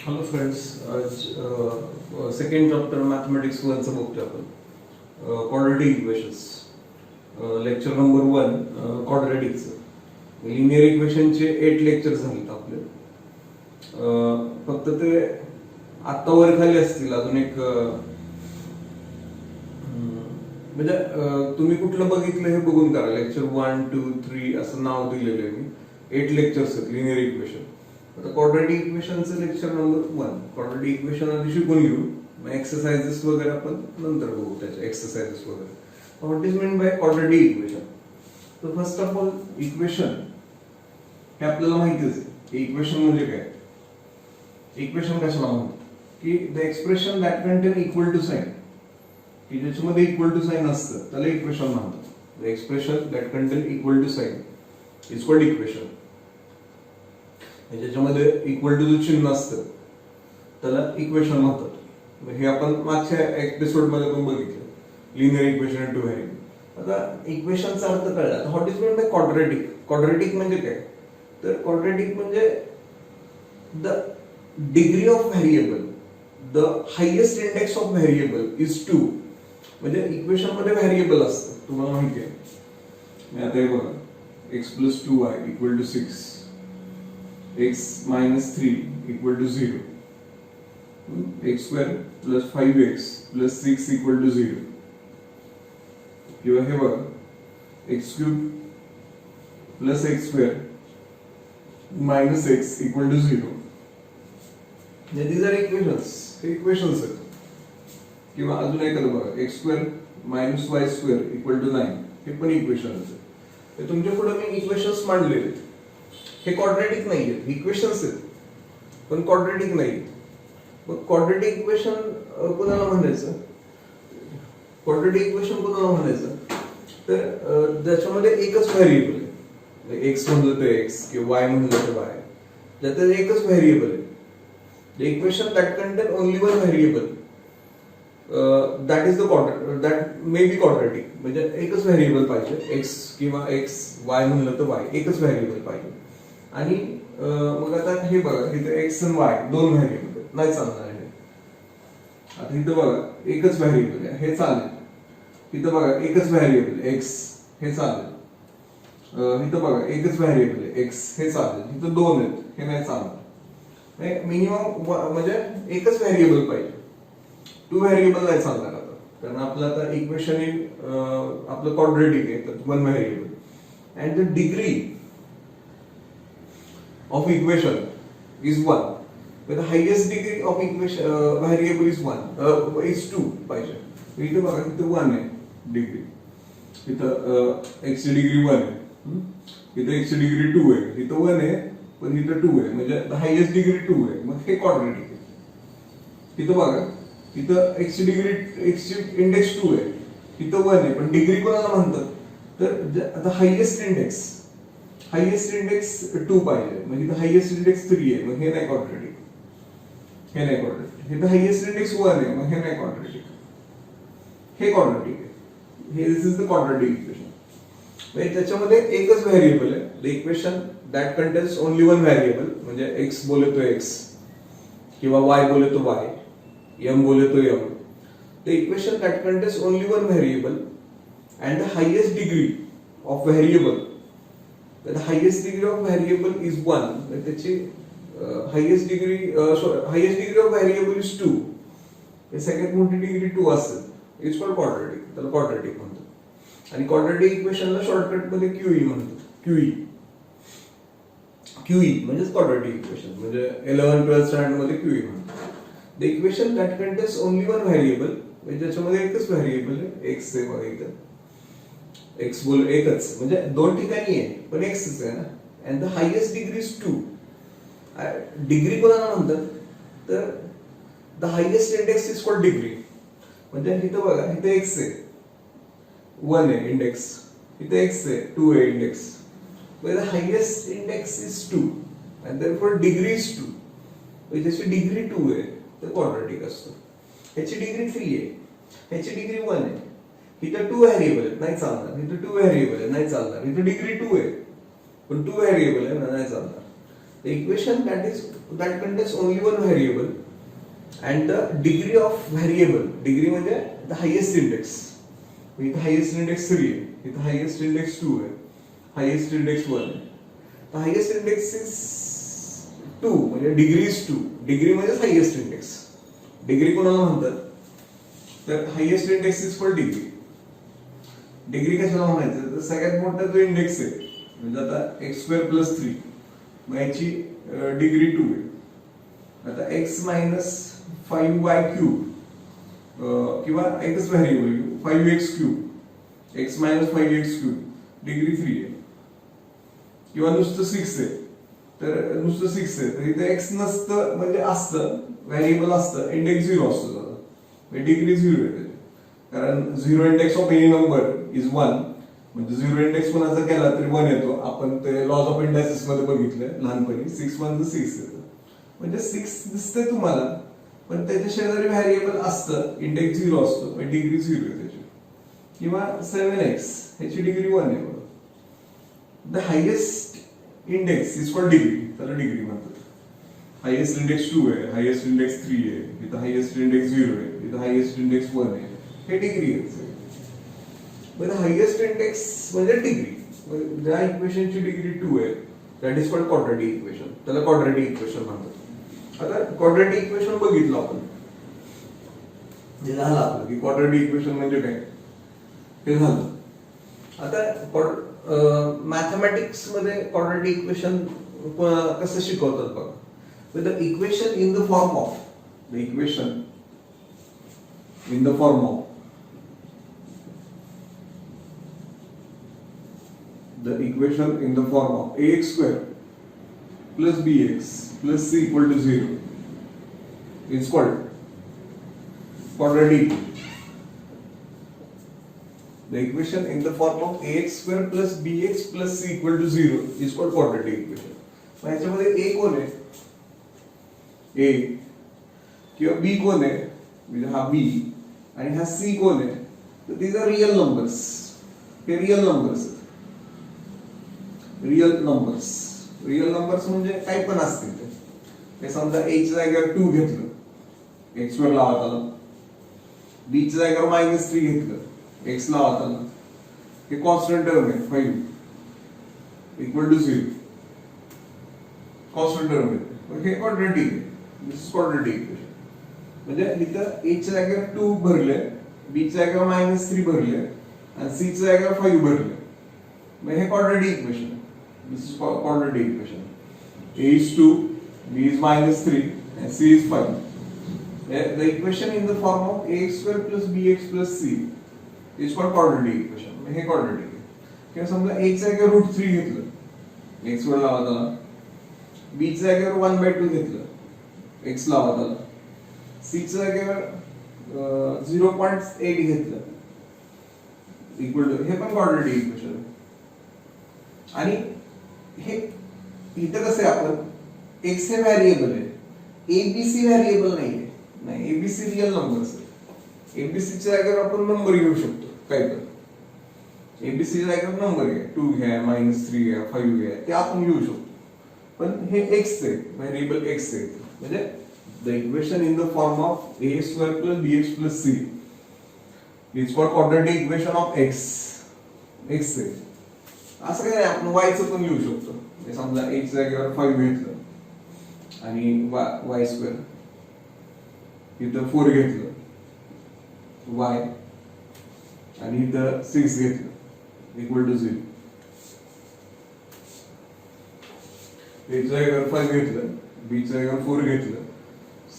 Hello friends, आज second chapter mathematics 1 चा बघतोय आपण. क्वाड्रेटिक इक्वेशन्स, लेक्चर नंबर 1 क्वाड्रेटिकचं. लिनियर इक्वेशनचे 8 लेक्चर झालेत आपले. फक्त ते आता वर खाली असतील. अजून एक म्हणजे तुम्ही कुठलं बघितलं हे बघून करा. लेक्चर 1, 2, 3 असं नाव दिलेलं आहे मी. 8 लेक्चर्स आहेत लिनियर इक्वेशन. आता क्वाड्रेटिक इक्वेशनचं लेक्चर नंबर 1. क्वाड्रेटिक इक्वेशन आधी शिकून घेऊ, मग एक्सरसाइजेस वगैरे आपण नंतर बघू. त्याचे एक्सरसाइजेस वगैरे what is mean by quadratic equation. तर फर्स्ट ऑफ ऑल, इक्वेशन हे आपल्याला माहितीच आहे. इक्वेशन म्हणजे काय? इक्वेशन कशाला म्हणतात की the expression that contain equal to sign, की ज्याच्यामध्ये इक्वल टू साइन असतं त्याला इक्वेशन म्हणतात. The expression that contain equal to sign is called equation. ज्याच्यामध्ये इक्वल टू जो चिन्ह असतं त्याला इक्वेशन म्हणतात. हे आपण मागच्या एपिसोड मध्ये पण बघितलं, linear equation in two variable. आता इक्वेशनचा अर्थ कळला. What is mean by quadratic. Quadratic म्हणजे काय? तर क्वाड्रेटिक म्हणजे the degree of variable, the highest index of variable is 2. म्हणजे इक्वेशन मध्ये व्हेरिएबल असतं, तुम्हाला माहिती आहे. आता हे बघा, x + 2y = 6, x - 3 = 0, x² + 5x + 6 = 0. किंवा हे बघा, x³ + x² - x = 0. these are equations. हे इक्वेशन्स आहेत. किंवा अजून एखादं बघा, x² - y² = 9. हे पण इक्वेशन्स आहेत. हे तुमच्या पुढे मी इक्वेशन्स मांडलेले आहेत. हे क्वाड्रेटिक नाही आहेत, इक्वेशन्स आहेत पण क्वाड्रेटिक नाही. मग क्वाड्रेटिक इक्वेशन कोणाला म्हणायचं? क्वाड्रेटिक इक्वेशन कोणाला म्हणायचं? तर ज्याच्यामध्ये एकच व्हेरिएबल आहे. एक्स म्हणलं तर एक्स किंवा वाय म्हणलं तर वाय, ज्यात एकच व्हेरिएबल आहे. The equation that content only one variable, that is the that may be quadratic. म्हणजे एकच व्हेरिएबल पाहिजे, एक्स किंवा एक्स, वाय म्हणलं तर वाय, एकच व्हेरिएबल पाहिजे. आणि मग आता हे बघा, इथे एक्स आणि वाय दोन व्हेरिएबल नाही चालणार आहे. आता इथं बघा एकच व्हेरिएबल आहे, हे चालेल. इथं बघा एकच व्हेरिएबल एक्स, हे चालेल. इथं बघा एकच व्हेरिएबल आहे एक्स, हे चालेल. इथं दोन आहेत, हे नाही चालणार. मिनिमम म्हणजे एकच व्हेरिएबल पाहिजे, 2 व्हेरिएबल नाही चालणार आता. कारण आपलं आता इक्वेशन आपलं क्वाड्रेटिक आहे, तर 1 variable and the degree of equation is 1. But the highest degree of equation variable is 1, is 2 पाहिजे. इथे बघा, इथे 1 आहे डिग्री, इथं x ची डिग्री 1 आहे, इथं x ची डिग्री 2 आहे, इथं 1 आहे पण इथं 2 आहे. म्हणजे हायेस्ट डिग्री 2 आहे. मग हे क्वाड्रेटिक आहे. इथं बघा, इथं x ची डिग्री, x ची इंडेक्स 2 आहे, इथं 1 आहे पण डिग्री कोणाला म्हणतात? तर आता हायेस्ट इंडेक्स 2 पाहिजे. म्हणजे इथं हायेस्ट इंडेक्स 3 आहे, मग हे नाही क्वाड्रेटिक. हे नाही क्वाड्रेटिक. इथं हायेस्ट इंडेक्स 1 आहे, मग हे नाही क्वाड्रेटिक. हे क्वाड्रेटिक आहे. हे दिस इज द क्वाड्रेटिक इक्वेशन. म्हणजे त्याच्यामध्ये एकच व्हेरिएबल आहे. The equation that contains only one variable. म्हणजे x बोले तो x किंवा y बोले तो y, m बोले तो m. The equation that contains only one variable and the highest degree of variable, the highest degree of variable is 1. त्याची highest degree of variable is 2. हे सगळ्यात मोठी डिग्री 2 असेल, इज कॉल्ड क्वाड्रेटिक. त्याला quadratic म्हणतात. आणि क्वाड्रेटिक इक्वेशनला शॉर्टकट मध्ये QE म्हणतात. QE म्हणजेच क्वाड्रेटिक इक्वेशन. म्हणजे 11-12 स्टँडर्ड मध्ये QE म्हणतात. The equation that contains only one variable, म्हणजे ज्याच्यामध्ये एकच व्हेरिएबल आहे, एक्स आहे बघा इथं. एक्स बोल एकच, म्हणजे दोन ठिकाणी आहे पण एक्सच आहे ना. And the highest degree is 2. Degree कोणाला म्हणतात? तर the highest index is called degree. म्हणजे इथं बघा, इथं एक्स आहे, 1 आहे इंडेक्स, इथं एक्स आहे, 2 आहे index. The highest index is 2 and therefore degree is 2. म्हणजे ज्याची डिग्री 2 आहे तर क्वाड्रेटिक असतो. ह्याची डिग्री 3 आहे, ह्याची डिग्री 1 आहे. इथं 2 व्हेरिएबल आहेत, नाही चालणार. इथं 2 व्हेरिएबल आहे, नाही चालणार. इथं डिग्री 2 आहे पण 2 व्हेरिएबल आहे, नाही चालणार. the equation that contains only one variable and the degree of variable, degree म्हणजे the highest index. इथं highest index 3 आहे, इथं highest index 2 आहे, highest index 1 आहे. The highest index is 2 म्हणजे degree is 2. degree म्हणजे highest index. degree कोणाला म्हणतात? तर highest index is for degree. Degree कशाला म्हणायचं? तर सगळ्यात मोठा जो इंडेक्स आहे म्हणजे आता x² + 3 मग याची डिग्री 2 आहे. आता x - 5y³ किंवा एकच व्हेरिएबल घेऊ 5x³ x - 5x³ डिग्री 3 आहे. किंवा नुसतं 6 आहे तर नुसतं 6 आहे तर इथे x नसतं म्हणजे असतं व्हेरिएबल असतं इंडेक्स 0 असतो त्याचा डिग्री 0 आहे. कारण 0 index of any number is 1 म्हणजे 0 इंडेक्स कोणाचा केला तरी 1 येतो. आपण ते लॉज ऑफ इंडायसिस मध्ये बघितलं लहानपणी 6 1 6 येतं म्हणजे 6 दिसतंय तुम्हाला पण त्याच्या शेजारी व्हेरिएबल असतं इंडेक्स 0 असतो म्हणजे डिग्री 0 आहे त्याची. किंवा 7x ह्याची डिग्री 1 आहे. The highest index is for degree त्याला डिग्री म्हणतात. हायेस्ट इंडेक्स 2 आहे, हायेस्ट इंडेक्स 3 आहे, इथं हायेस्ट इंडेक्स 0 आहे, इथं हायेस्ट इंडेक्स 1 आहे. हे डिग्री आहे. म्हणजे हायेस्ट इंडेक्स म्हणजे डिग्री. ज्या इक्वेशनची डिग्री 2 आहे that is called quadratic equation. त्याला क्वाड्रॅटिक इक्वेशन म्हणतात. आता क्वाड्रॅटिक इक्वेशन बघितलं आपण हे झालं आपलं की क्वाड्रॅटिक इक्वेशन म्हणजे काय हे झालं. आता मॅथमॅटिक्स मध्ये क्वाड्रॅटिक इक्वेशन कसं शिकवतात बघा. The equation in the form of the equation in the form of the equation in the form of ax² plus bx plus c equal to 0 is called quadratic. The equation in the form of ax² plus bx plus c equal to 0 is called quadratic equation. मग याच्यामध्ये a कोण आहे? a किंवा b कोण आहे? म्हणजे हा b आणि हा सी कोण आहे? तर these are रियल नंबर्स. हे रियल नंबर्स रियल नंबर्स म्हणजे काही पण असतील ते. समजा a च्या जागेवर 2 घेतलं x² लावत आला, b च्या जागेवर -3 घेतलं x लावत आला. हे कॉन्स्टंट टर्म आहे 5 इक्वल टू 0 कॉन्स्टंट टर्म आहे. हे क्वाड्रॅटिक आहे. This is quadratic equation. म्हणजे इथं a च्या जागेवर 2 भरले, b च्या जागेवर -3 भरले आणि c च्या जागेवर 5 भरले. मग हे क्वाड्रॅटिक इक्वेशन आहे. This is quadratic equation. a is 2, b is -3 and c is 5. The equation in the form of ax² plus bx plus c is called quadratic equation. हे क्वाड्रॅटिक आहे. किंवा समजा a च्या जागेवर √3 घेतलं x² लावत आला, b च्या जागेवर 1/2 घेतलं x लावत आला, c च्या जागेवर 0.8 घेतलं इक्वल टू हे पण क्वाड्रॅटिक इक्वेशन आहे. आणि हे इथं कसं आहे आपण x हे व्हेरिएबल आहे, abc व्हेरिएबल नाहीये. नाही abc रियल नंबर्स आहे. abc च्या जागेवर आपण नंबर घेऊ शकतो काय पण. abc च्या जागेवर नंबर घ्या 2 घ्या -3 घ्या 5 घ्या ते आपण घेऊ शकतो. पण हे x आहे व्हेरिएबल x आहे. म्हणजे the equation in the form of a² plus bx plus c is called quadratic equation of x. x आहे. असं काय नाही आपण y चं पण लिहू शकतो. समजा x जागेवर 5 घेतलं आणि y² इथं 4 घेतलं y आणि इथं 6 घेतलं इक्वल टू 0. x जागेवर 5 घेतलं, b जागेवर 4 घेतलं,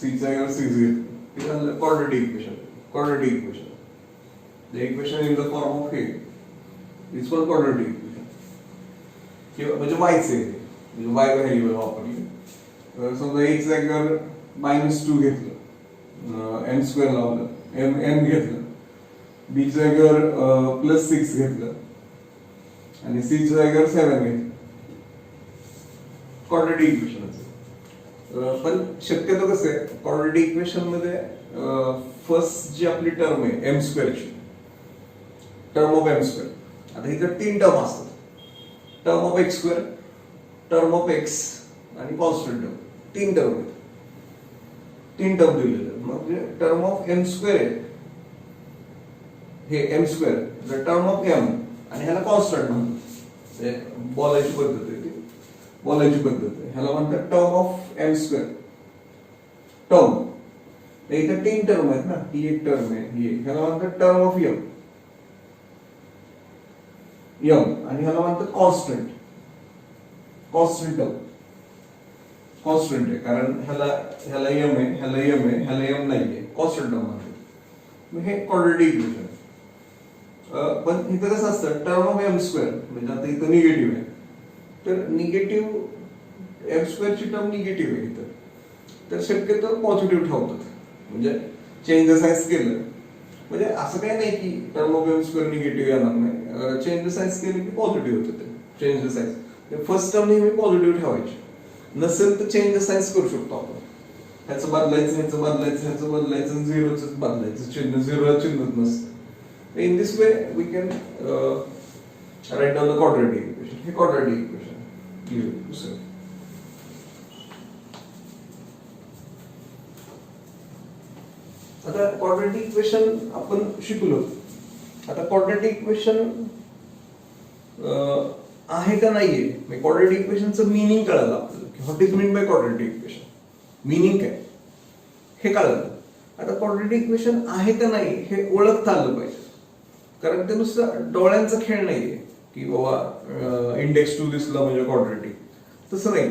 c जागेवर 6 घेतलं. हे झालं quadratic equation. Quadratic equation. The equation in the form of a is called quadratic equation. किंवा म्हणजे y चे म्हणजे y व्हेरिएबल वापरले. समजा x जागेवर -2 घेतलं, m² लावलं, m घेतलं, b जागेवर +6 घेतलं आणि c जागेवर 7 घेतलं. क्वाड्रॅटिक इक्वेशन असेल. पण शक्यतो कसं आहे क्वाड्रॅटिक इक्वेशन मध्ये फर्स्ट जी आपली टर्म आहे m² ची टर्म ऑफ m². आता इथे 3 टर्म असतात. Term of x², term of x आणि कॉन्स्टंट टर्म, 3 टर्म आहेत. 3 टर्म दिलेले म्हणजे टर्म ऑफ एम स्क्वेअर आहे, हे M square term of M आणि ह्याला कॉन्स्टंट म्हणतात. बोलायची पद्धत आहे ती, बोलायची पद्धत आहे. ह्याला म्हणतात term of M square term. इथे 3 टर्म आहेत ना, ही एक टर्म आहे, ही एक. ह्याला म्हणतात टर्म ऑफ एम एम आणि ह्याला म्हणतात कॉन्स्टंट. कॉन्स्टंट टर्म कॉन्स्टंट आहे कारण ह्याला एम आहे, ह्याला एम आहे, ह्याला एम नाहीये, कॉन्स्टंट टर्म म्हणतात. हे क्वाड्रेटिक इक्वेशन. पण इथं कसं असतं, टर्म ऑफ एम स्क्वेअर म्हणजे आता इथं निगेटिव्ह आहे, तर निगेटिव्ह एम स्क्वेअरची टर्म निगेटिव्ह आहे इथं, तर शक्यतो पॉझिटिव्ह ठेवतात. म्हणजे चेंज द साईन्स केलं म्हणजे असं काही नाही की term of M square negative येणार नाही. चेंज द साईन्स केलं की पॉझिटिव्ह होतं ते. Change the signs first term नेहमी पॉझिटिव्ह ठेवायची. नसेल तर चेंज द साईन्स करू शकतो आपण. ह्याचं बदलायचं, ह्याचं बदलायचं, ह्याचं बदलायचं, झिरोच बदलायचं, चिन्ह झिरोला चिन्हच नसतं. In this way we can write down the quadratic equation. हे quadratic equation clear to say. आता quadratic equation आपण शिकलो. आता quadratic equation आहे का नाहीये, म्हणजे quadratic equation चं मीनिंग कळालं आपल्याला. What is mean by quadratic equation, meaning काय हे कळालं. आता quadratic equation आहे का नाही हे ओळखता आलं पाहिजे, कारण ते नुसतं डोळ्यांचा खेळ नाहीये की बाबा इंडेक्स 2 दिसला म्हणजे क्वाड्रेटिक, तसं नाही.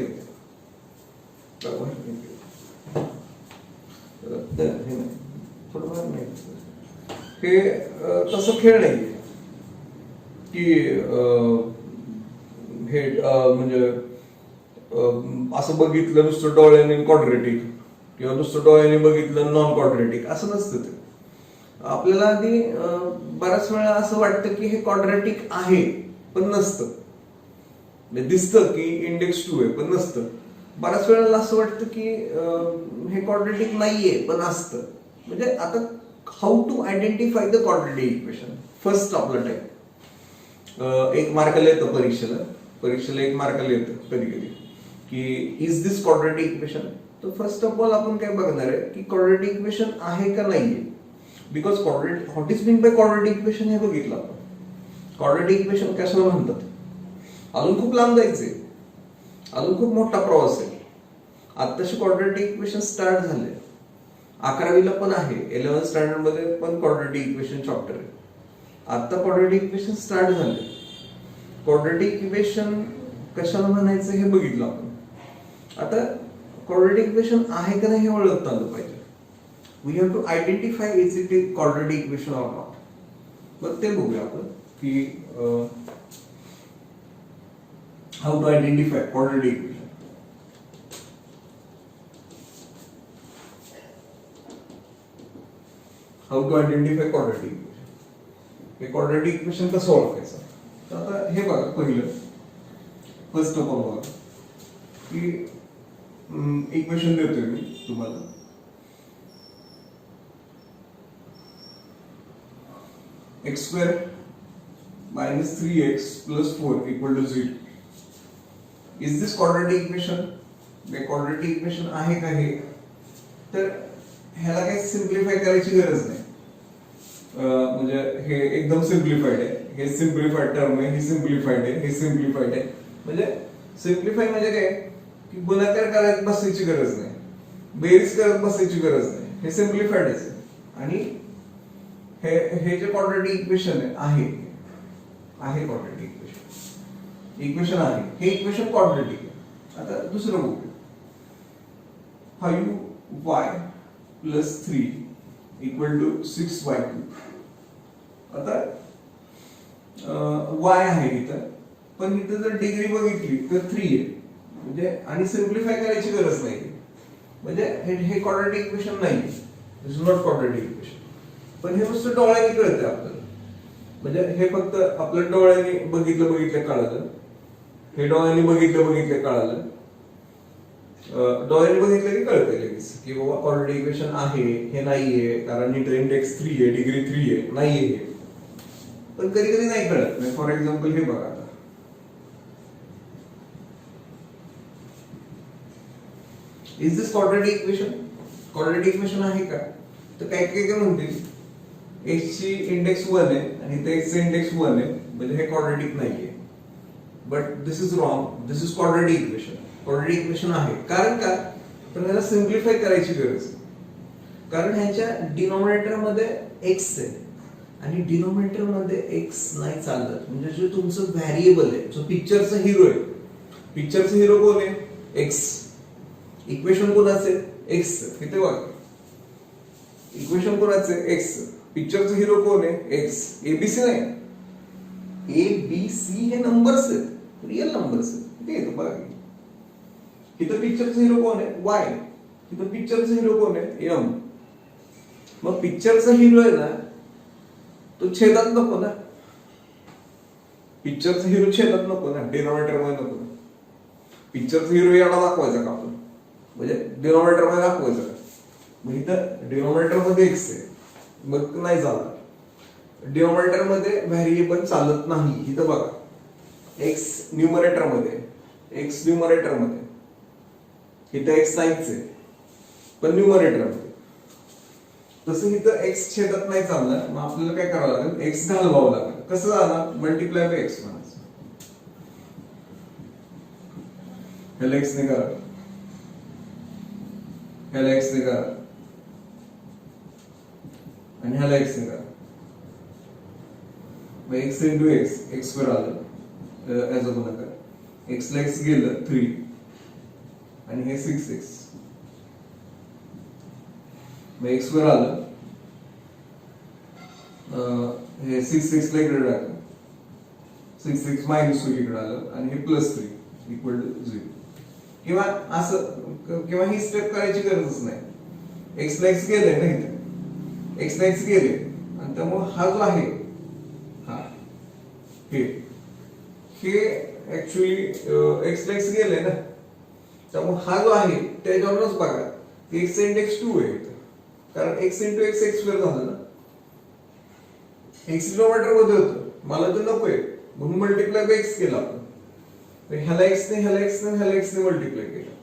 हे तसं खेळ नाहीये की हे म्हणजे असं बघितलं नुसतं डोळ्याने क्वाड्रेटिक किंवा नुसतं डोळ्याने बघितलं नॉन क्वाड्रेटिक, असं नसतं ते. आपल्याला आधी बऱ्याच वेळा असं वाटतं की हे क्वाड्रेटिक आहे पण नसतं. दिसतं की इंडेक्स 2 आहे पण नसतं. बऱ्याच वेळेला असं वाटतं की हे क्वाड्रेटिक नाहीये पण असतं. म्हणजे आता how to identify the quadratic equation. First आपला टाइप एक मार्काला येतं परीक्षेला एक मार्काला येतं कधी कधी की इज दिस क्वाड्रेटिक इक्वेशन. तर फर्स्ट ऑफ ऑल आपण काय बघणार आहे की क्वाड्रेटिक इक्वेशन आहे का नाहीये. Because what is mean by quadratic equation हे बघितलं आपण. क्वाड्रेटिक इक्वेशन कशाला म्हणतात, अजून खूप लांब जायचंय, अजून खूप मोठा प्रवास आहे. आत्ताशी क्वाड्रेटिक इक्वेशन स्टार्ट झाले, 11वीला पण आहे, 11th स्टँडर्ड मध्ये पण क्वाड्रेटिक इक्वेशन चॅप्टर आहे. आता क्वाड्रेटिक इक्वेशन स्टार्ट झाले. क्वाड्रेटिक इक्वेशन कशाला म्हणायचं हे बघितलं आपण. आता क्वाड्रेटिक इक्वेशन आहे का नाही हे ओळखता आलं पाहिजे. We have to identify is it a quadratic equation or not. मग ते बघूया आपण की how to identify quadratic equation. How to identify quadratic equation. हे quadratic equation कसं ओळखायचं. तर आता हे बघा, पहिलं फर्स्ट ऑफ ऑल बघा की इक्वेशन देतोय मी तुम्हाला. x square minus 3x plus 4 equal to 0. Is this quadratic equation? हे quadratic equation आहे का हे. तर ह्याला काही सिम्प्लिफाय करायची गरज नाही. म्हणजे हे एकदम सिम्प्लिफाईड आहे. हे सिम्प्लिफाईड टर्म आहे, हे सिम्प्लिफाईड आहे, हे सिम्प्लिफाईड आहे. म्हणजे सिम्प्लिफाय म्हणजे काय की गुणाकार करत बसायची गरज नाही, बेरीज करत बसायची गरज नाही. हे सिम्प्लिफाईड आहे. आणि हे जे क्वाड्रेटिक इक्वेशन आहे क्वाड्रेटिक इक्वेशन आहे, हे इक्वेशन क्वाड्रेटिक आहे. आता दुसरं बघूया. 5y plus 3 equal to 6y3. आता y आहे इथं, पण इथं जर डिग्री बघितली तर 3 आहे. म्हणजे आणि सिम्प्लिफाय करायची गरज नाही. म्हणजे हे क्वाड्रेटिक इक्वेशन नाही, दिस इज नॉट क्वाड्रेटिक इक्वेशन. पण हे नुसतं डोळ्याने कळतं आपल्याला. म्हणजे हे फक्त आपल्या डोळ्याने बघितलं कळालं. हे डोळ्याने बघितलं कळालं. डोळ्याने बघितलं की कळतंय लगेच की बाबा क्वाड्रेटिक इक्वेशन आहे, हे नाहीये कारण इंडेक्स 3 आहे, डिग्री 3 आहे, नाहीये हे. पण कधी कधी नाही कळत. फॉर एक्झाम्पल हे बघा आता is this quadratic equation? Quadratic equation आहे का? तर काय काय काय म्हणतील x ची इंडेक्स 1 आहे आणि इथे x चे इंडेक्स 1 आहे म्हणजे हे क्वाड्रेटिक नाहीये. But this is wrong. This is quadratic equation. Quadratic equation आहे. कारण का? तर ह्याला सिम्प्लिफाय करायची गरज आहे. कारण ह्याच्या डिनॉमिनेटर मध्ये x आहे आणि डिनॉमिनेटर मध्ये x नाही चालत. म्हणजे जो तुमचं व्हेरिएबल आहे, जो पिक्चरचा हिरो आहे, पिक्चरचा हिरो कोण आहे? x. इक्वेशन कोणाचे? x. इथे बघा, इक्वेशन कोणाचे? x. पिक्चरचा हिरो कोण आहे? x. एबीसी नाही, ए बी सी हे नंबर्स आहेत, रिअल नंबर्स आहेत. ते येतं बघा. इथं पिक्चरचा हिरो कोण आहे? y. इथं पिक्चरचा हिरो कोण आहे? m. मग पिक्चरचा हिरो आहे ना, तो छेदात नको ना. पिक्चरचा हिरो छेदात नको ना, डिनॉमिनेटर मध्ये नको ना. पिक्चरचा हिरो याला दाखवायचा का आपण? म्हणजे डिनॉमिनेटर मध्ये दाखवायचा का? मग इथं डिनॉमिनेटर मध्ये x आहे, मग नाही चालणार. डिनॉमिनेटर मध्ये व्हेरिएबल चालत नाही. इथं बघा, x न्यूमरेटर मध्ये, x न्यूमरेटर मध्ये, इथं x नाहीच आहे पण न्यूमरेटर मध्ये. तसं इथं x छेदात नाही चालणार. मग आपल्याला काय करावं लागेल? x घालवावं लागेल. कसं जाणार? मल्टिप्लाय बाय x म्हणायचं. ह्याला x ने करा, ह्याला x ने करा आणि ह्याला x ने करा. मग x इंटू x वर आलं ऍज अ गुणाकार. x ला x गेलं 3 आणि हे 6x. मग x वर आलं हे 6x ला इकडे टाकलं, 6x मायनस 2 इकडे आलं आणि हे +3 इक्वल टू 0. किंवा असं, किंवा ही स्टेप करायची गरजच नाही. x ला x गेले ना, इथे x ला x गेले आणि त्यामुळे हा जो आहे, हा हे ऍक्च्युअली x ला x गेले ना, त्यामुळे हा जो आहे त्याच्यावरच बघा की x चा इंडेक्स 2 आहे. कारण x इंटू x x2 झालं ना. x किलोमीटर मध्ये होतं, मला ते नकोय म्हणून मल्टिप्लाय बाय x केला आपण. ह्याला x ने, ह्याला x ने, ह्याला x ने मल्टिप्लाय केलं,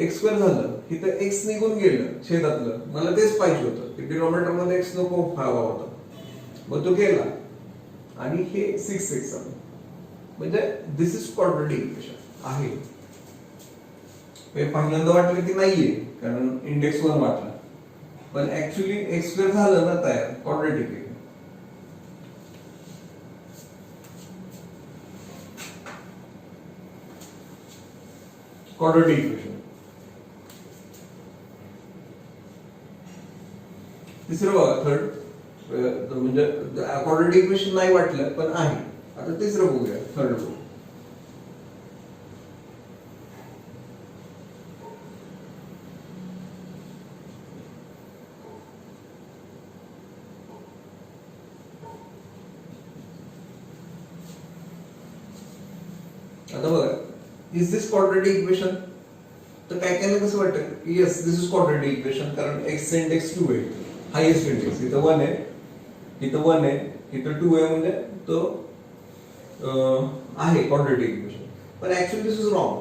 x2 झालं. इथं x निघून गेलं छेदातलं, मला तेच पाहिजे होतं की डिनॉमिनेटर मध्ये x नको व्हावा होता. मग तो गेला आणि हे 6x आलं. म्हणजे दिस इज क्वाड्रेटिक इक्वेशन आहे. पहिल्यांदा वाटलं की नाहीये कारण इंडेक्स 1 वाटला, पण ऍक्च्युअली x2 झालं ना तयार. क्वाड्रेटिक आहे. Quadratic equation. तिसरं बघा, थर्ड. म्हणजे क्वाड्रेटिक इक्वेशन नाही वाटलं पण आहे. आता तिसरं बघूया, थर्ड बघू. आता बघा, इज दिस क्वाड्रेटिक इक्वेशन? तर काय काय कसं वाटतं? Yes, this is quadratic equation. कारण x इंडेक्स 2 आहे, हायेस्ट इंडेक्स. इथं 1 आहे, इथं 1 आहे, इथं 2 आहे, म्हणजे तो आहे क्वाड्रेटिक इक्वेशन. पण ऍक्च्युअली दिस इज रॉंग,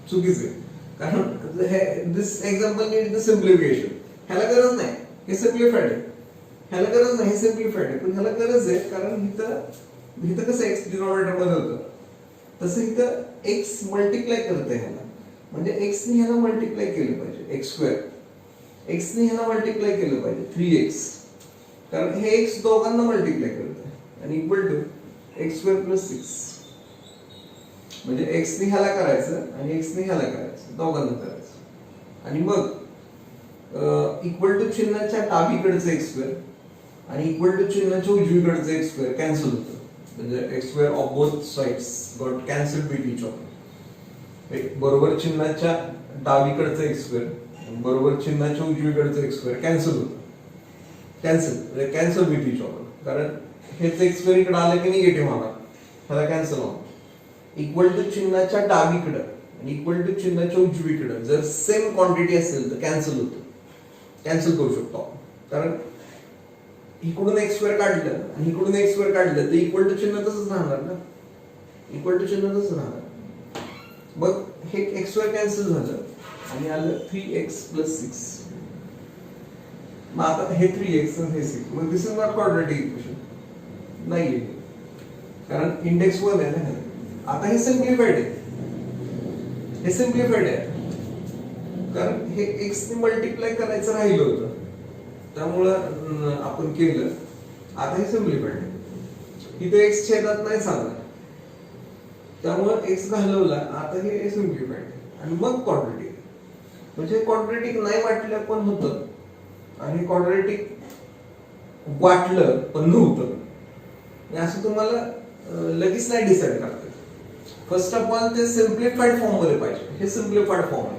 चुकीचं आहे. कारण हे दिस एक्झाम्पल नीड द सिम्प्लिफिकेशन. ह्याला गरज नाही, हे सिम्प्लिफाईड आहे. ह्याला गरज नाही, हे सिम्प्लिफाईड आहे. पण ह्याला गरज आहे कारण इथं कसं x डिनॉमिनेटर मध्ये होतं, तसं इथं x मल्टिप्लाय करते ह्याला. म्हणजे x ने ह्याला मल्टिप्लाय केलं पाहिजे, x2. x ने ह्याला मल्टिप्लाय केलं पाहिजे 3x. कारण हे x दोघांना मल्टिप्लाय करते आणि इक्वल टू x2 + 6. म्हणजे x ने ह्याला करायचं आणि x ने ह्याला करायचं, दोघांना करायचं. आणि मग इक्वल टू चिन्हाच्या डावीकडचं x2 आणि इक्वल टू चिन्हाच्या उजवीकडचं x2 कॅन्सल होतं. म्हणजे x2 of both sides got cancelled with each other. बरोबर चिन्हाच्या डावीकडचं x2 बरोबर चिन्हाच्या उजवीकडचं x2 कॅन्सल होतं. Cancel with each other. कारण हेच x2 इकडे आलं की निगेटिव्ह होणार, ह्याला कॅन्सल होणार. इक्वल टू चिन्हाच्या डावीकडे आणि इक्वल टू चिन्हाच्या उजवीकडे जर सेम क्वांटिटी असेल तर कॅन्सल होतं, कॅन्सल करू शकतो आपण. कारण इकडून x2 काढलं आणि इकडून x2 काढलं तर इक्वल टू चिन्ह तसंच राहणार ना, इक्वल टू चिन्ह तसंच राहणार. मग हे एक्स वाय कॅन्सल झालं आणि आलं 3x + 6. मग आता हे 3x आणि हे 6, मग दिस इज नॉट क्वाड्रॅटिक इक्वेशन नाहीये, कारण इंडेक्स 1 आहे ना. आता हे सिम्प्लिफाईड आहे, हे सिम्प्लिफाईड आहे कारण हे x ने मल्टिप्लाय करायचं राहिलं होतं, त्यामुळं आपण केलं. आता हे सिम्प्लिफाईड आहे, इथे x छेदात नाही चालला, त्यामुळं x घालवला. आता हे सिम्प्लिफाईड आहे आणि मग क्वाड्रॅटिक. म्हणजे क्वाड्रॅटिक नाही वाटलं पण होतं आणि क्वाड्रॅटिक वाटलं पण नव्हतं. असं तुम्हाला लगेच नाही डिसाईड करता. फर्स्ट ऑफ ऑल ते सिम्प्लिफाईड फॉर्म मध्ये पाहिजे. हे सिम्प्लिफाईड फॉर्म आहे.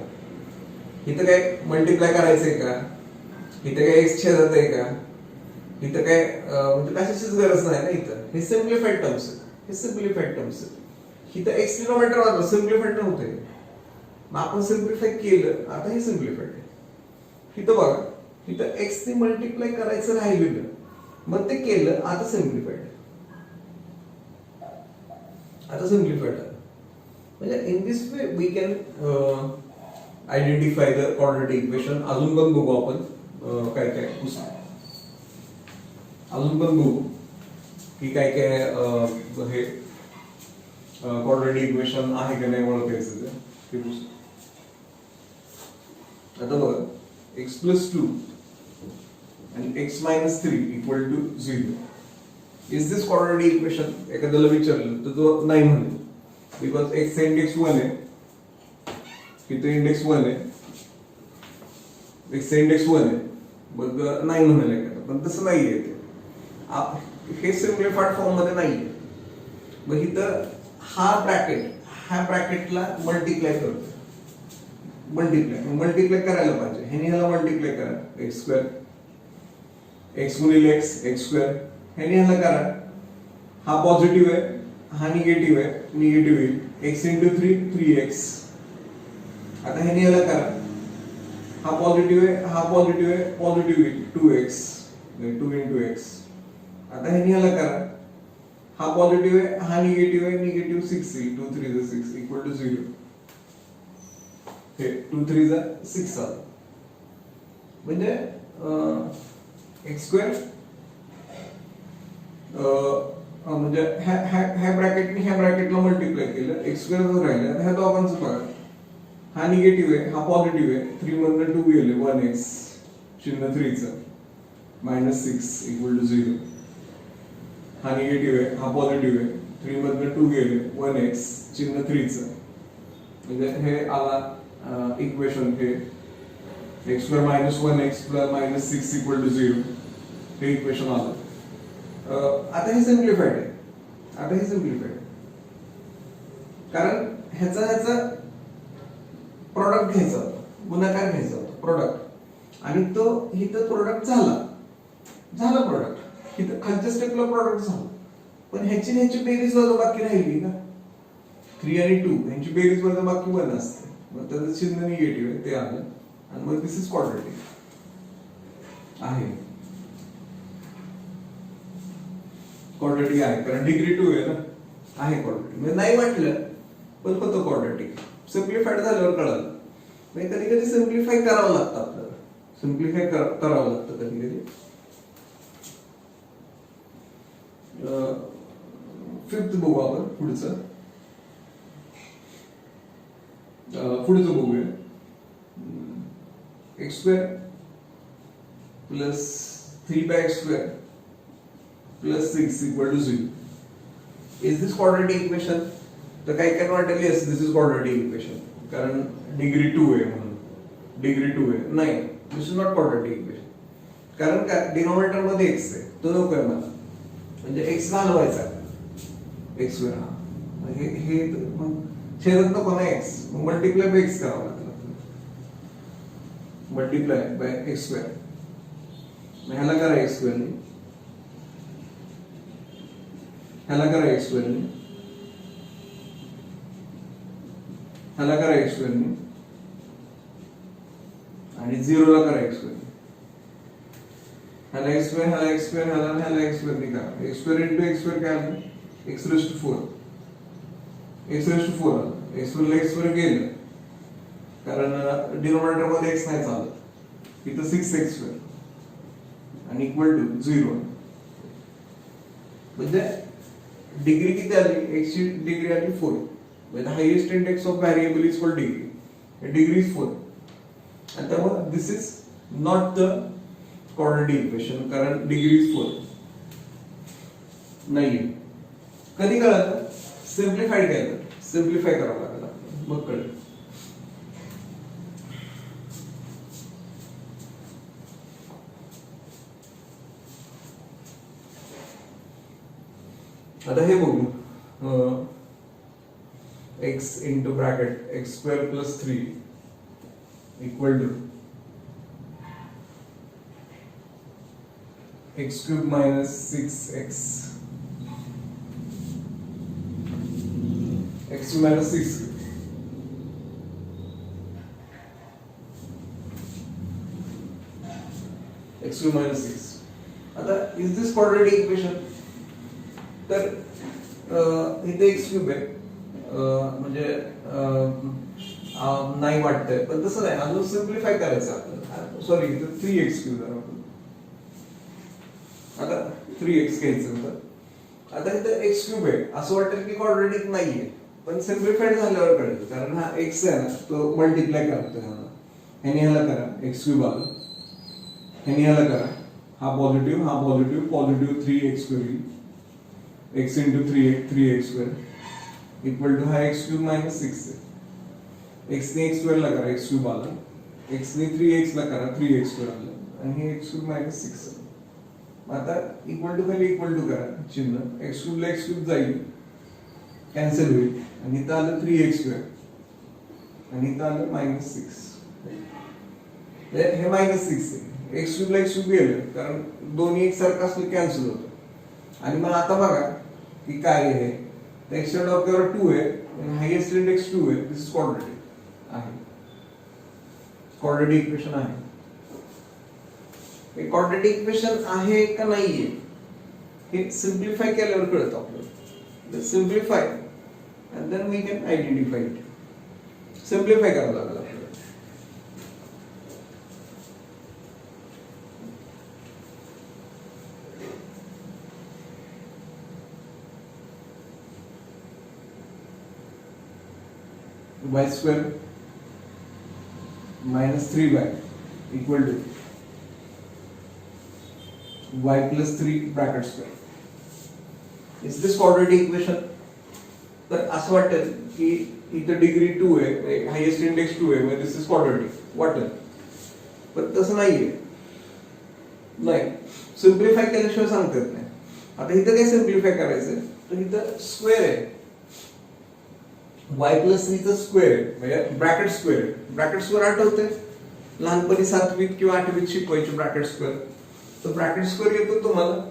इथं काय मल्टिप्लाय करायचंय का, इथं काय x छेदात आहे का, इथं काय म्हणजे कशाचीच गरज नाही ना. इथं हे सिम्प्लिफाईड टर्म्स आहेत, हे सिम्प्लिफाईड टर्म्स आहेत. इथं x किलोमीटर वाजलं, सिम्प्लिफाईड नव्हते. मग आपण सिम्प्लिफाय केलं, आता हे सिम्प्लिफाईड आहे. इथं बघा, इथं x ने मल्टिप्लाय करायचं राहिलेलं, मग ते केलं, आता सिम्प्लिफाईड. आता सिम्प्लिफाईड आहे. म्हणजे in this way we can identify the quadratic equation. अजून पण बघू आपण काय काय अजून पण बघू की काय काय हे क्वाड्रॅटिक इक्वेशन आहे का नाही ओळखायचं ते पुस्तक. आता बघा, x + 2 and x - 3 = 0. Is this quadratic equation? एखाद्याला विचारलं तर तो नाही म्हणेल, बिकॉज x चा इंडेक्स 1 आहे, इथे इंडेक्स 1 आहे, x चा इंडेक्स 1 आहे, मग नाही म्हणाल एखादा. पण तसं नाहीये ते. हे सिम्प्लिफाईड फॉर्म मध्ये नाहीये. मग इथं हा ब्रॅकेटला मल्टिप्लाय करतो. मल्टिप्लाय करायला पाहिजे. ह्याने ह्याला मल्टिप्लाय करा, x², x गुणिले x². ह्याने ह्याला करा, हा पॉझिटिव्ह आहे, हा निगेटिव्ह आहे, निगेटिव्ह येईल. x × 3 3x. आता ह्याने ह्याला करा, हा पॉझिटिव्ह आहे, हा पॉझिटिव्ह आहे, पॉझिटिव्ह येईल 2x, 2 × x. आता ह्याने ह्याला करा, हा पॉझिटिव्ह आहे, हा निगेटिव्ह आहे, निगेटिव्ह 6 येईल. 2 × 3 = 6 = 0. हे 2 × 3 = 6 आलं. म्हणजे x² म्हणजे ह्या ब्रॅकेटने ह्या ब्रॅकेटला मल्टिप्लाय केलं, x² राहिलं. ह्या दोघांचं बघा, हा निगेटिव्ह आहे, हा पॉझिटिव्ह आहे. 3 मधनं 2 गेले, 1x चिन्ह 3 चं, -6 = 0. हा निगेटिव्ह आहे, हा पॉझिटिव्ह आहे. 3 मधनं 2 गेले, 1x चिन्ह 3 चं. म्हणजे हे आला इक्वेशन, हे x² - 1x + -6 = 0. हे इक्वेशन आलं. आता हे सिम्प्लिफाईड आहे. आता हे सिम्प्लिफाईड आहे कारण ह्याचा प्रोडक्ट घ्यायचा होता, गुणाकार घ्यायचा होता, प्रोडक्ट. आणि तो इथं प्रोडक्ट झाला प्रोडक्ट. इथं खालच्या स्टेपला प्रोडक्ट झालं, पण ह्याची बेरीज वजाबाकी राहिली ना. 3 आणि 2 ह्यांची बेरीज वजाबाकी 1 असते, मग त्याचं चिन्ह निगेटिव्ह आहे, ते आलं. आणि मग दिस इज क्वाड्रॅटिक आहे. क्वाड्रॅटिक आहे कारण डिग्री 2 आहे ना. आहे क्वाड्रॅटिक. म्हणजे नाही म्हटलं पण होतं क्वाड्रॅटिक. सिम्प्लिफाईड झाल्यावर कळालं. म्हणजे कधी कधी सिम्प्लिफाय करावं लागतं आपल्याला. सिम्प्लिफाय करावं लागतं कधी कधी. फिफ्थ बघू आपण पुढचं. पुढचं बघूया. x² + 3x² + 6 = 0. Is this quadratic equation? तर काही काय वाटेल yes this is quadratic equation कारण डिग्री 2 आहे म्हणून. डिग्री 2 आहे. नाही, this is not quadratic equation. कारण का डिनोमिनेटर मध्ये x आहे, तो नको आहे मला. म्हणजे x घालवायचा x² हा. हे मग छेदात नको ना x, मग मल्टिप्लाय बाय x करावं लागतं. Multiply by x². मग ह्याला करा x² ने, ह्याला करा x² ने, ह्याला करा x² ने, आणि 0 ला करा x². ह्याला x², ह्याला x², ह्याला x² ने करा. x² × x² काय आलं? x⁴. x⁴ आलं. x वर गेलं कारण डिनोमिनेटर मध्ये x नाही चालत, इथं 6x आणि इक्वल टू 0. म्हणजे डिग्री किती आली, x ची डिग्री आली 4. म्हणजे highest index of variable is called degree. Degree is 4. आणि त्यामुळे this is not the quadratic equation कारण डिग्री इज 4 नाही. कधी कळलं, सिम्प्लिफाईड केलं, सिम्प्लिफाय करावं लागेल आपल्याला, मग कळेल. आता हे बघू, x into bracket x square plus 3 equal to x cube minus 6x x minus 6 x cube minus 6. आता is this quadratic equation? तर इथे x क्यूब आहे, म्हणजे नाही वाटतंय, पण तसं नाही, अजून सिम्प्लिफाय करायचं आपल्याला. सॉरी, इथे 3x क्यूब आहे. आता 3x घ्यायचं होतं. आता इथे x क्यूब आहे, असं वाटेल की क्वाड्रेटिक नाहीये, पण सिम्प्लिफाईड झाल्यावर कळेल, कारण हा x आहे ना, तो मल्टिप्लाय करतोय. ह्याने ह्याला करा, x क्यूब आलं, ह्याने ह्याला करा, हा पॉझिटिव्ह, हा positive, positive 3x cube, x into 3x square equal to हा x क्यूब मायनस 6 आहे. x ने x स्क्वेअर ला करा, x क्यूब आला, x ने 3x ला करा, 3x स्क्वेअर आलं, आणि हे x क्यूब मायनस 6 आहे. आता इक्वल टू खाली इक्वल टू करा चिन्ह, x क्यूब ला x क्यूब जाईल, कॅन्सल होईल, आणि इथं आलं 3x स्क्वेअर आणि इथं आलं मायनस 6. हे मायनस 6 आहे, x क्यूब ला x क्यूब गेलं कारण दोन्ही एक सारखं असलं कॅन्सल होतं. आणि मग आता बघा की काय आहे, एक्सच्या डॉक्टर 2 आहे, हायेस्ट इंडेक्स 2 आहे, दिस इज क्वाड्रेटिक आहे, क्वाड्रेटिक इक्वेशन आहे. हे क्वाड्रेटिक इक्वेशन आहे का नाहीये हे सिम्प्लिफाय केल्यावर कळतं आपल्याला. Simplify and then we can identify it. Simplify करावं लागेल आपल्याला. y square minus 3y equal to y plus 3 bracket square. Is this quadratic equation? तर असं वाटेल की इथं डिग्री 2 आहे, हायेस्ट इंडेक्स 2 आहे, म्हणजे दिस इज क्वाड्रेटिक वाटेल, पण तसं नाहीये. नाही, सिम्प्लिफाय केल्याशिवाय सांगता येत नाही. आता इथं काय सिम्प्लिफाय करायचंय, तर इथं स्क्वेअर आहे, y प्लस 3 चा स्क्वेअर आहे, म्हणजे ब्रॅकेट स्क्वेअर आहे. ब्रॅकेट स्क्वेअर आठवते लहानपणी 7वीत किंवा 8वीत शिकवायचे ब्रॅकेट स्क्वेअर. तर ब्रॅकेट स्क्वेअर येतो तुम्हाला,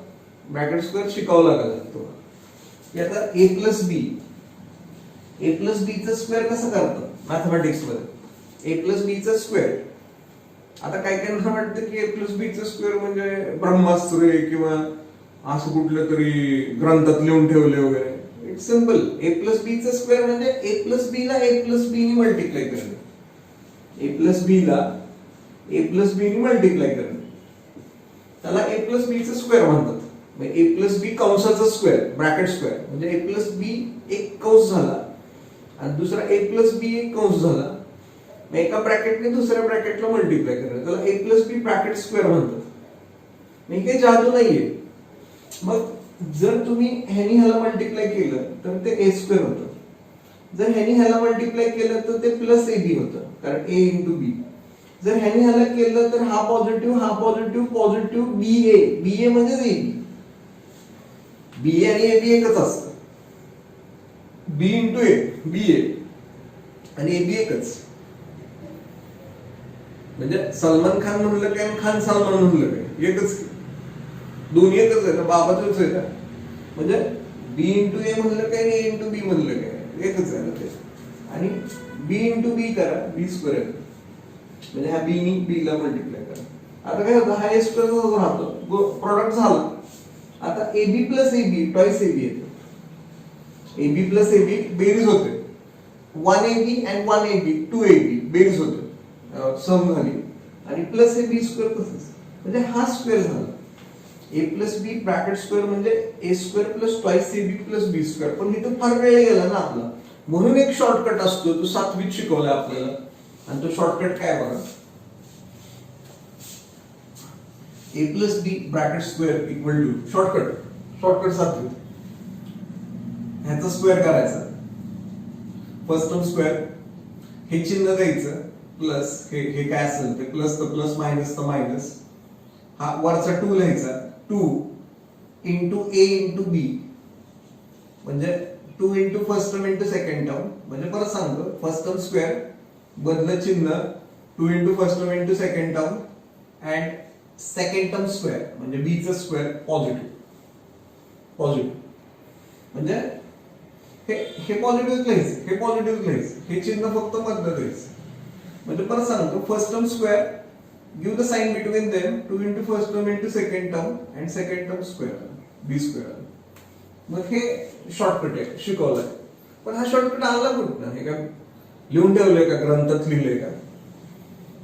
ब्रॅकेट स्क्वेअर शिकावं लागेल तुम्हाला. आता a plus B, a plus B चा स्क्वेअर कसं करतो मॅथमॅटिक्स मध्ये, a प्लस बी चा स्क्वेअर. आता काय काय वाटतं की a प्लस बी चा स्क्वेअर म्हणजे ब्रह्मास्त्र आहे किंवा असं कुठलं तरी ग्रंथात लिहून ठेवले वगैरे. It's simple, a plus B चा स्क्वेअर म्हणजे a प्लस बी ला a प्लस बी ने मल्टिप्लाय करणे, a प्लस बी ला a प्लस बी ने मल्टिप्लाय करणे, त्याला a प्लस बी चा स्क्वेअर म्हणतात. म्हणजे a प्लस बी कंसाचा स्क्वेअर, ब्रॅकेट स्क्वेअर, म्हणजे a प्लस बी एक कंस झाला आणि दुसरा a प्लस बी एक कंस झाला, मग एका ब्रॅकेटने दुसऱ्या ब्रॅकेटला मल्टिप्लाय करणं, त्याला a plus B bracket square म्हणतात. नाही काही जादू नाहीये. मग जर तुम्ही ह्यानी ह्याला मल्टिप्लाय केलं तर ते a स्क्वेअर होतं, जर ह्यानी ह्याला मल्टिप्लाय केलं तर ते प्लस ab होतं, कारण a इंटू बी. जर ह्यानी ह्याला केलं तर हा पॉझिटिव्ह, हा पॉझिटिव्ह, पॉझिटिव्ह ba म्हणजेच ab. ba आणि ab एकच असतं, b इंटू a ba आणि ab एकच. म्हणजे सलमान खान म्हणलं काय, खान सलमान म्हणलं काय, एकच, दोन्ही एकच आहे, बाबाचंच आहे का. म्हणजे b इंटू a म्हणलं काय आणि a इंटू b म्हणलं काय, एकच आहे ना ते. आणि b इंटू b करा, b स्क्वेअर, म्हणजे ह्या b नी b ला मल्टिप्लाय करा. आता काय होतं, हा a स्क्वेअर राहतो, प्रोडक्ट झाला. आता ab plus ab twice ab येते, ab प्लस ab बेरीज होते, 1ab and 1ab 2ab बेरीज होते सम झाली आणि प्लस हे बी स्क्वेअर तसंच म्हणजे हा स्क्वेअर झाला A plus B bracket square म्हणजे A square plus twice A B plus B square पण इथं फार वेळ गेला ना आपला म्हणून एक शॉर्टकट असतो तो 7वीत शिकवलाय आपल्याला आणि तो शॉर्टकट काय बघा A plus B bracket square equal to shortcut 7वीत ह्याचा स्क्वेअर करायचा फर्स्ट टर्म स्क्वेअर हे चिन्ह द्यायचं प्लस हे काय असेल ते प्लस तर प्लस मायनस तर मायनस हा वरचा 2 लिहायचा 2 इंटू ए इंटू बी म्हणजे 2 into first term into second term म्हणजे परत सांगतो फर्स्ट टर्म स्क्वेअर बदल चिन्ह 2 into first term into second term and second term square म्हणजे बी चा स्क्वेअर पॉझिटिव्ह म्हणजे हे पॉझिटिव्ह लिहायचं हे चिन्ह फक्त मधलं द्यायचं म्हणजे परत सांगतो first term square give the sign between them 2 into first term into second term and second term square b square मग हे शॉर्टकट आहे शिकवलंय पण हा शॉर्टकट आला कुठं हे काय लिहून ठेवलंय का ग्रंथात लिहिलंय का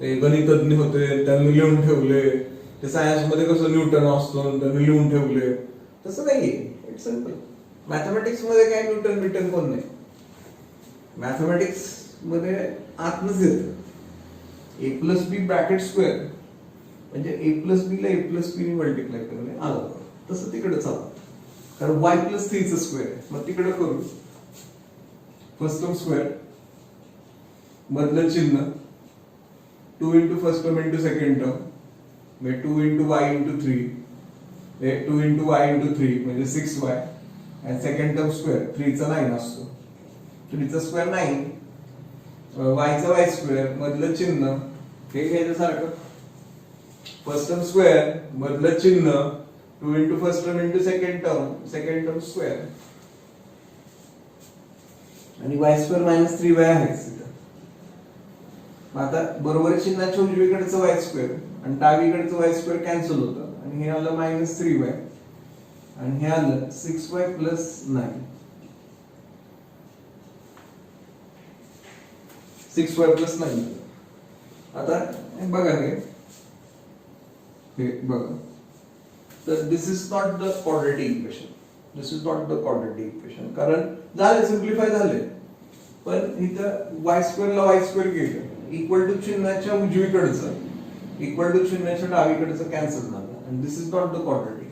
ते गणितज्ञ होते त्यांनी लिहून ठेवले ते सायन्स मध्ये कसं न्यूटन असतो त्यांनी लिहून ठेवले तसं नाहीये इट्स सिंपल मॅथमॅटिक्स मध्ये काय न्यूटन कोण नाही मॅथमॅटिक्स मध्ये आतनच येतं ए प्लस बी ब्रॅकेट स्क्वेअर म्हणजे ए प्लस बी ला ए प्लस बी ने मल्टिप्लाय करणे आलं तसं तिकडे चालतं कारण वाय प्लस 3 चा स्क्वेअर आहे मग तिकडे करू फर्स्ट टर्म स्क्वेअर बदल चिन्ह 2 into first term into second term म्हणजे 2 into Y into 3 2 into Y into 3 म्हणजे 6y and second term square 3 चा 9 असतो 3 चा स्क्वेअर 9 y चा y स्क्वेअर मधलं चिन्ह हे घ्यायचं सारखं फर्स्ट टर्म स्क्वेअर मधलं चिन्ह 2 into first term into second term square आणि y स्क्वेअर मायनस 3y आहे मग आता बरोबर चिन्हाच्या उजवीकडचं y स्क्वेअर आणि डावीकडचं y स्क्वेअर कॅन्सल होतं आणि हे आलं मायनस 3y आणि हे आलं 6y प्लस 9 6y प्लस 9 आता बघा हे बघा तर this is not the quadratic equation कारण झाले सिम्प्लिफाय झाले पण इथं y स्क्वेअर ला y स्क्वेअर गेलं इक्वल टू चिन्हाच्या उजवीकडचं इक्वल टू चिन्हाच्या डावीकडचं कॅन्सल झालं आणि this is not the quadratic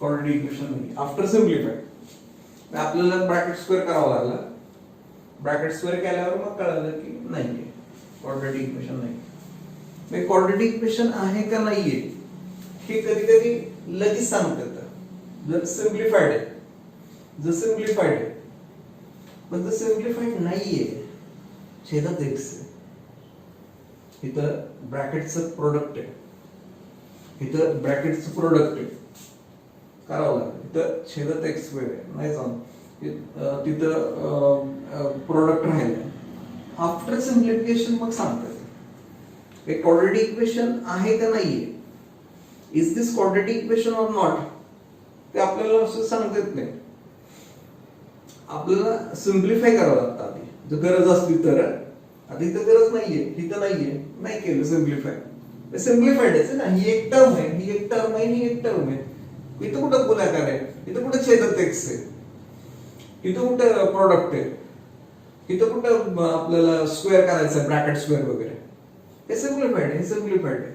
equation नाही आफ्टर सिम्प्लिफाय आपल्याला ब्रॅकेट स्क्वेअर करावा लागला ब्रॅकेट स्क्वेअर केल्यावर मग कळलं की नाहीये क्वाड्रेटिक इक्वेशन नाही क्वाड्रेटिक इक्वेशन आहे का नाहीये हे कधी कधी लगेच सांगता येतं जर सिम्प्लिफाईड आहे पण जर सिम्प्लिफाईड नाहीये छेदात x आहे इथं ब्रॅकेटचं प्रोडक्ट आहे करावं लागेल इथं छेदात x स्क्वेअर आहे नाही जाऊन तिथं प्रोडक्ट राहिलं आफ्टर सिम्प्लिफिकेशन मग सांगतात एक क्वाड्रेटिक इक्वेशन आहे का नाहीये is this quadratic equation or not ते आपल्याला असं सांगता येत नाही आपल्याला सिम्प्लिफाय करावं लागतं आधी जर गरज असली तर आता इथं गरज नाहीये इथं नाही केलं सिम्प्लिफाय सिम्प्लिफाईड आहे ना ही एक टर्म आहे ही एक टर्म आहे इथं कुठं गुणाकार आहे इथं कुठं छेदात x आहे इथं कुठं प्रोडक्ट आहे इथं कुठं आपल्याला स्क्वेअर करायचं आहे ब्रॅकेट स्क्वेअर वगैरे हे सिम्प्लिफाईड आहे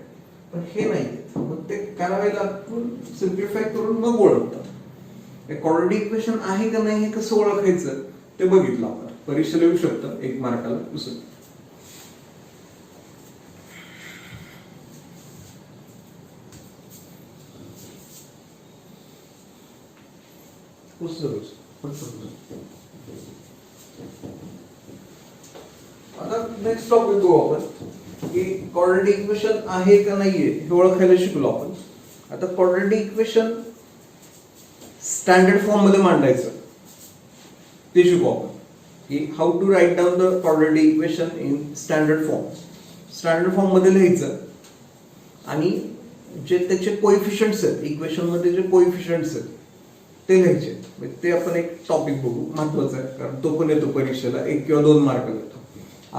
पण हे नाही मग ते करावे लागून सिम्प्लिफाय करून मग ओळखतात क्वाड्रेटिक इक्वेशन आहे का नाही हे कसं ओळखायचं ते बघितलं आपण परीक्षेला येऊ शकतं 1 मार्काला दुसरं आता नेक्स्ट टॉपिक बघू आपण की क्वाड्रेटिक इक्वेशन आहे का नाहीये हे ओळखायला शिकलो आपण आता क्वाड्रेटिक इक्वेशन स्टँडर्ड फॉर्म मध्ये मांडायचं ते शिकू आपण की how to write down the quadratic equation in standard form मध्ये लिहायचं आणि जे त्याचे कोएफिशियंट्स आहेत इक्वेशन मध्ये जे कोएफिशियंट्स आहेत ते लिहायचे. म्हणजे ते आपण एक टॉपिक बघू, महत्वाचं आहे, कारण तो पण येतो परीक्षेला, 1 किंवा 2 मार्क येतो.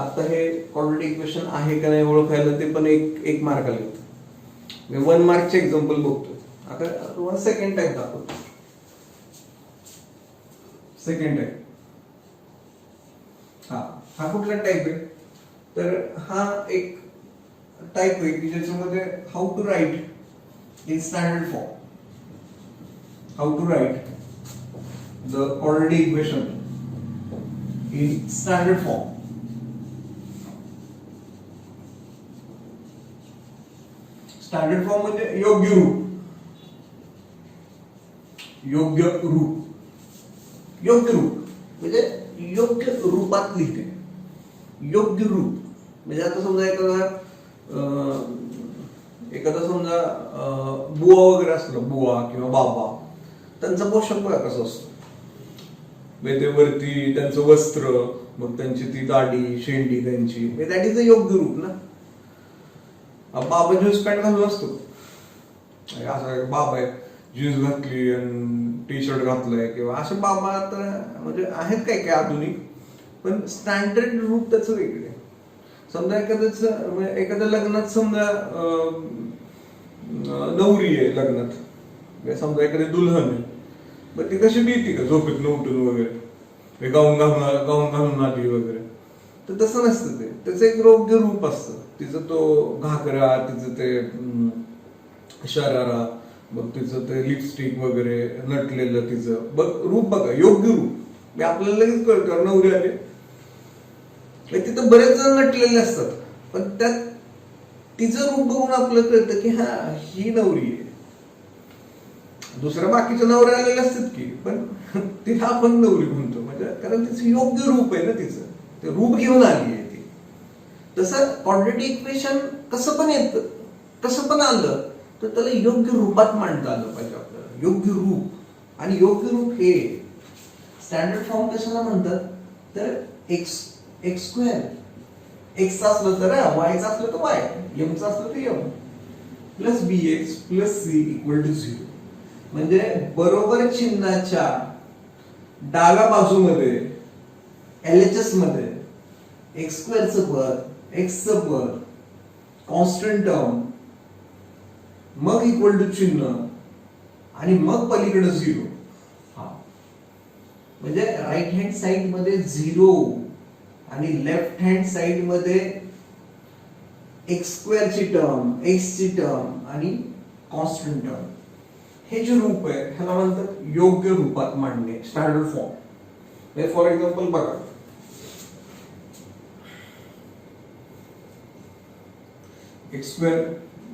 आता हे क्वाड्रॅटिक इक्वेशन आहे का नाही ओळखायला ते पण एक मार्काला येतं. 1 मार्कचे एक्झाम्पल बघतो. आता तुम्हाला सेकंड टाइप दाखवतो. सेकंड टाइप हा कुठला टाइप आहे? तर हा एक टाइप आहे की ज्याच्यामध्ये how to write in standard form, how to write the quadratic equation in standard form. Standard form म्हणजे योग्य रूप, योग्य रूप, योग्य रूप म्हणजे योग्य रूपात लिहिते. योग्य रूप म्हणजे आता समजा एखादा समजा बुवा वगैरे असलं, बुवा किंवा बाबा, त्यांचा पोशाख बघा कसा असतो. म्हणजे ते वरती त्यांचं वस्त्र, मग त्यांची ती दाढी शेंडी त्यांची, दॅट इज अ योग्य रूप ना. बाबा जीन्स पॅन्ट घालून असतो, असं बाबा आहे जीन्स घातली आणि टी शर्ट घातलंय, किंवा असे बाबा तर म्हणजे आहेत काय काय आधुनिक, पण स्टँडर्ड रूप त्याचं वेगळे. समजा एखाद्या लग्नात समजा नवरी आहे लग्नात, समजा एखादी दुल्हन आहे, मग ती कशी भीती का झोपेत उठून वगैरे, गाऊन घालून आली वगैरे, तर तसं नसतं. ते त्याचं एक योग्य रूप असतं. तिचं तो घागरा, तिचं ते शरारा, मग तिचं ते लिपस्टिक वगैरे नटलेलं तिचं रूप बघा, योग्य रूप. आपल्याला लगेच कळतं नवरी आली. तिथं बरेच जण नटलेले असतात, पण त्यात तिचं रूप बघून आपल्याला कळतं की हा ही नवरी आहे. दुसऱ्या बाकीच्या नवऱ्या आलेल्या असतात की, पण तिला आपण नवरी म्हणतो, म्हणजे कारण तिचं योग्य रूप आहे ना, तिचं ते रूप घेऊन आली आहे ती. तसं क्वाड्रॅटिक इक्वेशन कसं पण येतं, कसं पण आलं तर त्याला योग्य रूपात मांडता आलं पाहिजे आपल्याला. योग्य रूप, आणि योग्य रूप हे स्टँडर्ड फॉर्म कशाला म्हणतात, तर एक्स स्क्वेअर, एक्स असलं तर वायचं असलं तर वाय, एमचं असलं तर M plus b x plus c equal to 0. म्हणजे बरोबर चिन्हाच्या डाव्या बाजूमध्ये LHS मध्ये एक्स स्क्वेअरचं पद, एक्सचं पद, कॉन्स्टंट टर्म, मग इक्वल टू चिन्ह, आणि मग पलीकडे 0. म्हणजे राईट हँड साइड मध्ये 0 आणि लेफ्ट हँड साइड मध्ये एक्स स्क्वेअरची टर्म, एक्सची टर्म आणि कॉन्स्टंट टर्म. हे जे रूप आहे ह्याला म्हणतात योग्य रूपात मांडणे, स्टँडर्ड फॉर्म. फॉर एक्झाम्पल बघा, x square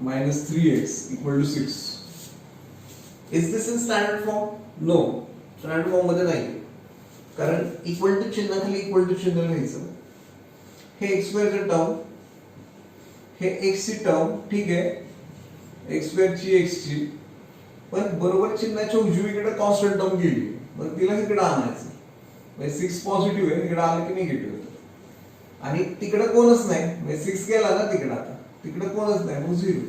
minus 3x equal to 6. Is this in standard form? No, standard form मध्ये नाही, कारण इक्वल टू चिन्ह खाली इक्वल टू चिन्ह लिहायचं. हे एक्स स्क्वेअरचं टर्म, हे एक्स ची टर्म, ठीक आहे, एक्स स्क्वेअरची एक्सची, पण बरोबर चिन्हाच्या उजवीकडे कॉन्स्टंट टर्म गेली, मग तिला इकडे आणायचं. म्हणजे 6 पॉझिटिव्ह आहे, इकडे आलं की निगेटिव्ह होतं, आणि तिकडे कोणच नाही, म्हणजे 6 गेला ना तिकडे, आता तिकडे कोणच नाही, मग 0.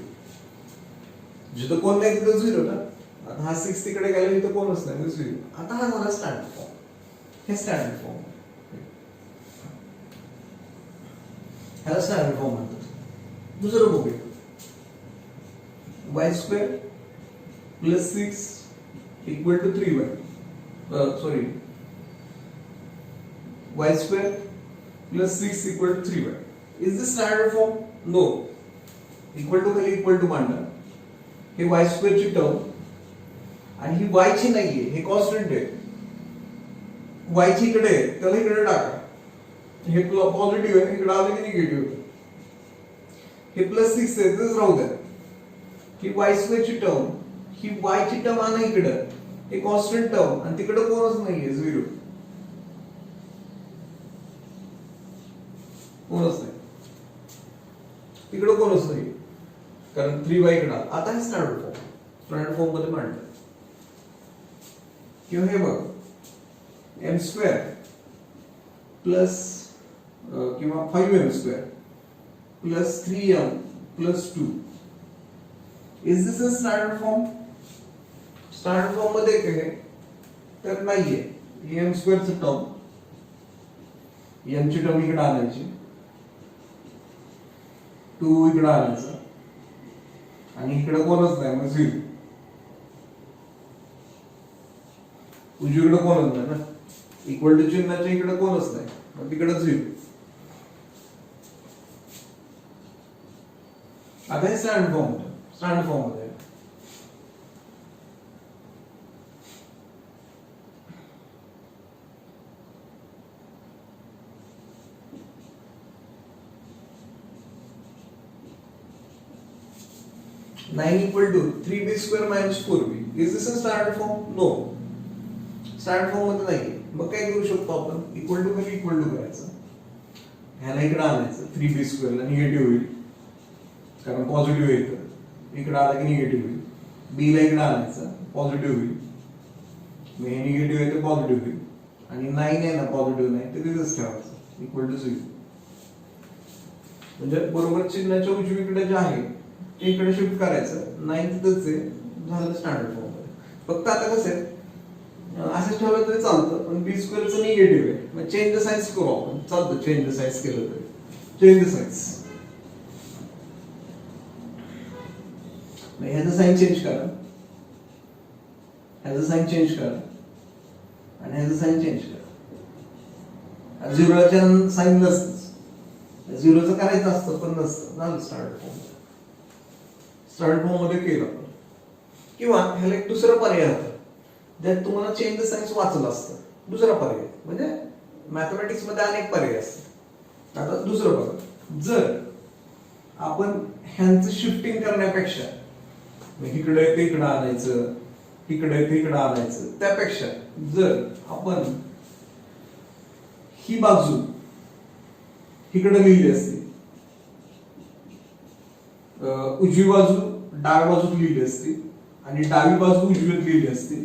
जिथं कोण नाही तिथं 0 ना. आता हा 6 तिकडे गेला, तिथं कोणच नाही, मग 0. आता हा झाला स्टँडर्ड फॉर्म. हे स्टँडर्ड फॉर्म, ह्याला स्टँडर्ड फॉर्म म्हणतात. दुसरं बघूया, y square plus 6 equal to 3y. Sorry, y square plus 6 equal to 3y. Is this standard form? No. Equal to खाली equal to मांडा. हे y square ची टर्म, आणि ही y ची नाहीये, हे कॉन्स्टंट आहे. y ची इकडे आहे, त्याला इकडे टाका. हे पॉझिटिव्ह आहे, इकडे आलं की निगेटिव्ह होतं. हे प्लस 6 आहे, तेच राहू द्या. ही y square ची टर्म, ही y ची टर्म आणा इकडे, हे कॉन्स्टंट टर्म, आणि तिकडे कोणच नाहीये, 0. कोणच नाही, तिकडे कोणच नाही, कारण 3y इकडे. आता हे स्टँडर्ड फॉर्म मध्ये मांडलं. किंवा हे बघ, m स्क्वेअर प्लस किंवा 5m square plus 3m plus 2. Is this a standard form? Standard form मध्ये काय, तर नाहीये. एम स्क्वेअरचं टर्म, एम ची टर्म इकडे आणायची, 2 इकडे आणायचं आणि इकडे कोणच नाही, मग 0. उजवीकडे कोणच नाही ना, इक्वल टू चिन्हाच्या इकडे कोणच नाही, मग तिकडे 0. आता हे स्टँडर्ड फॉर्म मध्ये 9 equal to 3b square minus 4b. Is this a standard form? No. Standard form मध्ये नाही. मग काय करू शकतो आपण, इक्वल टू खाली इक्वल टू करायचं, ह्याला इकडे आणायचं, 3b स्क्वेअरला निगेटिव्ह होईल कारण पॉझिटिव्ह येतं, इकडे आला की निगेटिव्ह होईल. b ला इकडे आणायचं, पॉझिटिव्ह होईल, मग हे निगेटिव्ह आहे ते पॉझिटिव्ह होईल, आणि 9 आहे ना पॉझिटिव्ह नाही ते तिथेच ठेवायचं, इक्वल टू 0. म्हणजे बरोबर चिन्हाच्या उजवीकडे जे आहे ते इकडे शिफ्ट करायचं, 9 तिथंच आहे, झालं स्टँडर्ड फॉर्म मध्ये. फक्त आता कसं आहे, असंच ठेवलं तरी चालतं, पण बी स्क्वेअरचं निगेटिव्ह आहे, मग चेंज द साईन्स करू आपण, चालतं चेंज द साईन्स केलं तरी. चेंज द साईन्स, ह्याचं साईन चेंज करा, ह्याचं साईन चेंज करा, आणि ह्याचं साईन चेंज करा. झिरोच्या साईन नसतंच, झिरोचं करायचं असतं पण नसतं, झालं स्टँडर्ड फॉर्म. स्टँडर्ड फॉर्म मध्ये केलं आपण. किंवा ह्याला एक दुसरा पर्याय होता, ज्यात तुम्हाला चेंज द साईन्स वाचलं असतं. दुसरा पर्याय म्हणजे मॅथमॅटिक्स मध्ये अनेक पर्याय असतात. आता दुसरं बघा, जर आपण ह्यांचं शिफ्टिंग करण्यापेक्षा इकडे ते इकडे आणायचं, इकडे ते इकडे आणायचं, त्यापेक्षा जर आपण ही बाजू इकडे लिहिली असती, उजवी बाजू डाव्या बाजूत लिहिली असती आणि डावी बाजू उजवीत लिहिली असती,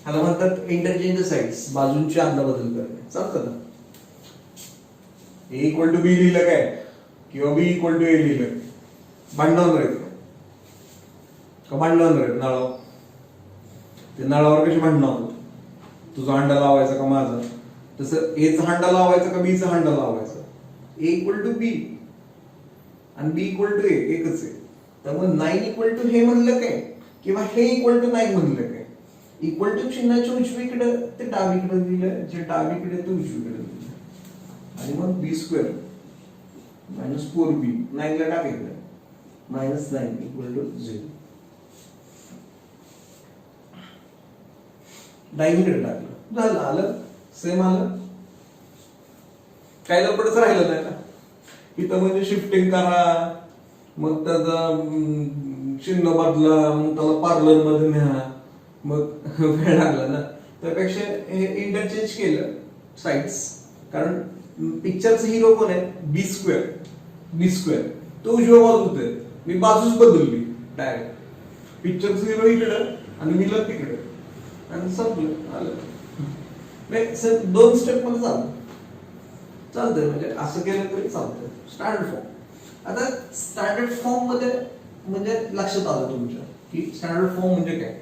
ह्याला म्हणतात इंटरचेंज साइड्स, बाजूंची अदलाबदल करणे. चालतं ना. ए इक्वल टू बी लिहिलं काय किंवा बी इक्वल टू ए लिहिलं, भांडण राहील का, भांडण राहील नळावर. ते नळावर कशी भांडणं होत, तुझा हांडा लावायचा का माझा, तसं एचा हांडा लावायचा का बीचा हांडा लावायचा. ए इक्वल टू बी आणि बी इक्वल टू ए एकच आहे, त्यामुळे 9 इक्वल टू हे म्हणलं काय किंवा हे इक्वल टू 9 म्हणलं काय, इक्वल टू चिन्हाच्या उजवीकडे ते डावीकडे दिलं, जे डावीकडे ते उजवीकडे दिलं, आणि मग बी स्क्वेअर मायनस 4b 9 ला टाकायचं, मायनस 9 इक्वल टू 0. डावीकडे टाकलं, झालं, आलं सेम आलं, काय लपडच राहिलं नाही ना. इथं म्हणजे शिफ्टिंग करा, मग त्याचं चिन्ह बदला, मग त्याला पार्लर मध्ये न्या, मग वेळ लागला ना. त्यापेक्षा हे इंटरचेंज केलं साइड्स, कारण पिक्चरचा हिरो कोण आहे, बी स्क्वेअर. बी स्क्वेअर तो उजव्या बाजूत आहे, मी बाजूच बदलली डायरेक्ट. पिक्चरचा हिरो इकडे आणि मी लग तिकडे, आणि संपलं, आलं. दोन स्टेप मध्ये चालतंय, म्हणजे असं केलं तरी चालतंय. Standard form. आता स्टँडर्ड फॉर्म मध्ये म्हणजे लक्षात आलं तुमच्या की स्टँडर्ड फॉर्म म्हणजे काय.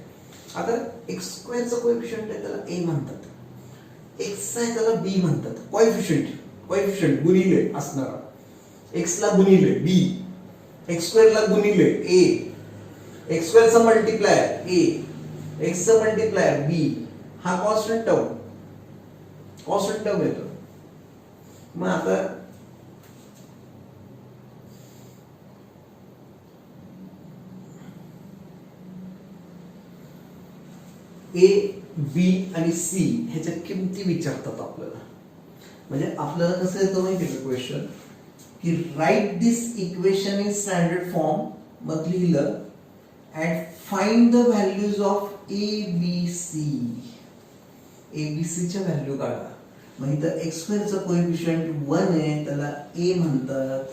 आता एक्स स्क्वेअरचं कोएफिशियंट आहे त्याला ए म्हणतात, एक्स आहे त्याला बी म्हणतात. कोएफिशियंट गुणिले असणारा, एक्स ला गुणिले बी, एक्स स्क्वेअर ला गुणिले ए, एक्स स्क्वेअरचा मल्टिप्लायर ए, एक्स चा मल्टिप्लायर बी, हा कॉन्स्टंट टर्म येतो. मग आता ए, बी आणि सी ह्याच्या किमती विचारतात आपल्याला. म्हणजे आपल्याला कसं येतं माहिती का क्वेश्चन, की write this equation in standard form, मग लिहिलं and find the values of A B C. A B C च्या व्हॅल्यू काढा. मग इथं एक्स स्क्वेअरचं कोएफिशियंट 1 आहे त्याला ए म्हणतात,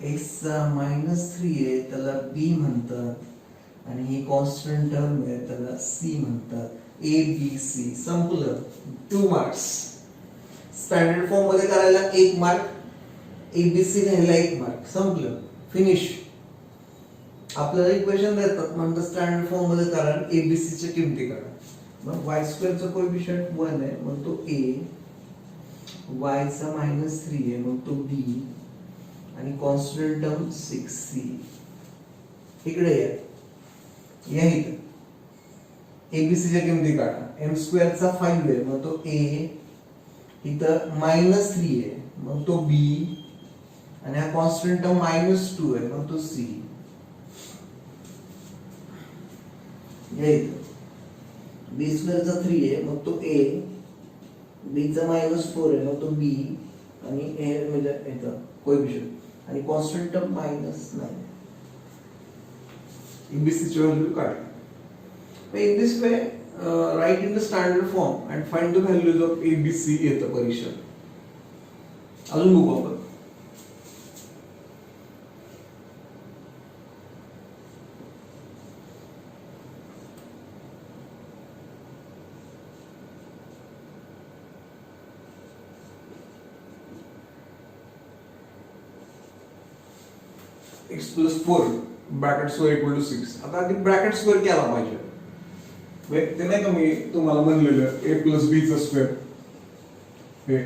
एक्सचा -3 आहे त्याला बी म्हणतात, आणि ही कॉन्स्टंट टर्म आहे त्याला सी म्हणतात. ए बी सी संपलं. 2 मार्क्स. स्टँडर्ड फॉर्म मध्ये करायला 1 मार्क, एबीसी लिहायला 1 मार्क, संपलं, फिनिश. आपल्याला इक्वेशन देतात, म्हणतात स्टँडर्ड फॉर्म मध्ये करा, एबीसी च्या किमती काढा. मग वाय स्क्वेअरचा कोएफिशियंट 1 आहे, मग तो a, y चा -3 आहे, मग तो b, आणि कॉन्स्टंट टर्म 6c. इकडे या इथं एबीसीच्या किमती काढा. m स्क्वेअरचा 5 आहे, मग तो a, इथं -3 आहे, मग तो b, आणि हा कॉन्स्टंट टर्म -2 आहे, मग तो c. या इथं b स्क्वेअरचा 3 आहे, मग तो a, b चा -4 आहे, मग तो b, आणि a म्हणजे इथं कोएफिशियंट आणि कॉन्स्टंट टर्म -9. एबीसीची व्हॅल्यू काढा. In this way, write in the standard form and find the values of A, B, C येतं परीक्षेत. अजून बघू आपण. x plus 4 bracket square equal to 6. आता आधी ब्रॅकेट स्क्वेअर केला पाहिजे. ते नाही का मी तुम्हाला म्हणलेलं a प्लस b चा स्क्वेअर, हे